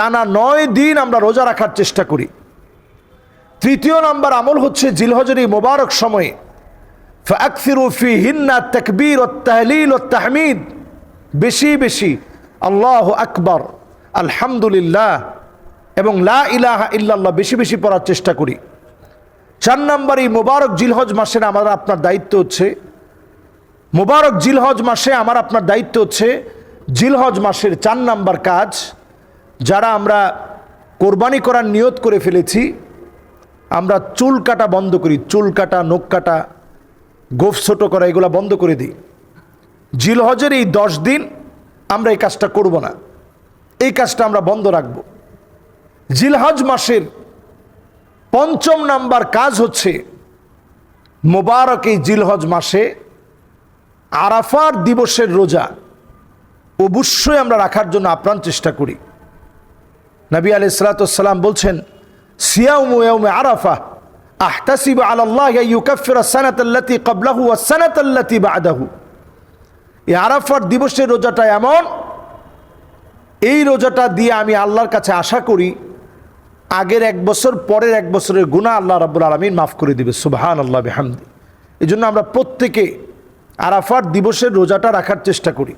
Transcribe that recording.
টানা 9 দিন আমরা রোজা রাখার চেষ্টা করি। তৃতীয় নাম্বার আমল হচ্ছে জিলহজের এই মোবারক সময়ে ফাকসিরু ফিহিন্না তাকবীর ওয়াত তাহলিল ওয়াত তাহমিদ, বেশি বেশি আল্লাহু আকবার, আলহামদুলিল্লাহ এবং লা ইলাহা ইল্লাল্লাহ বেশি বেশি পড়ার চেষ্টা করি। 4 নাম্বার, এই মোবারক জিলহজ মাসে আমার আপনার দায়িত্ব হচ্ছে, মোবারক জিলহজ মাসে আমার আপনার দায়িত্ব হচ্ছে জিলহজ মাসের 4 নাম্বার কাজ, যারা আমরা কোরবানি করার নিয়ত করে ফেলেছি, আমরা চুল কাটা বন্ধ করি। চুল কাটা, নখ কাটা, গোফ ছোটো করা, এগুলো বন্ধ করে দিই। জিলহজের এই 10 দিন আমরা এই কাজটা করব না, এই কাজটা আমরা বন্ধ রাখব। জিলহজ মাসের 5ম নাম্বার কাজ হচ্ছে মোবারক এই জিলহজ মাসে আরাফার দিবসের রোজা অবশ্যই আমরা রাখার জন্য আপ্রাণ চেষ্টা করি। নবী আলাইহিস সালাতু ওয়াস সালাম বলছেন, সিয়ামু ইয়াউমে আরাফা আহতাসিবু আলাল্লাহি আন ইউকাফিরা সানাতাল্লাতী ক্বাবলাহু ওয়াস সানাতাল্লাতী বা'দাহু। এই আরাফার দিবসের রোজাটা এমন, এই রোজাটা দিয়ে আমি আল্লাহর কাছে আশা করি আগের 1 বছর পরের 1 বছরের গুনাহ আল্লাহ রাব্বুল আলামিন মাফ করে দিবে। সুবহানাল্লাহ বিহামদি। এই জন্য আমরা প্রত্যেকে আরাফার দিবসের রোজাটা রাখার চেষ্টা করি।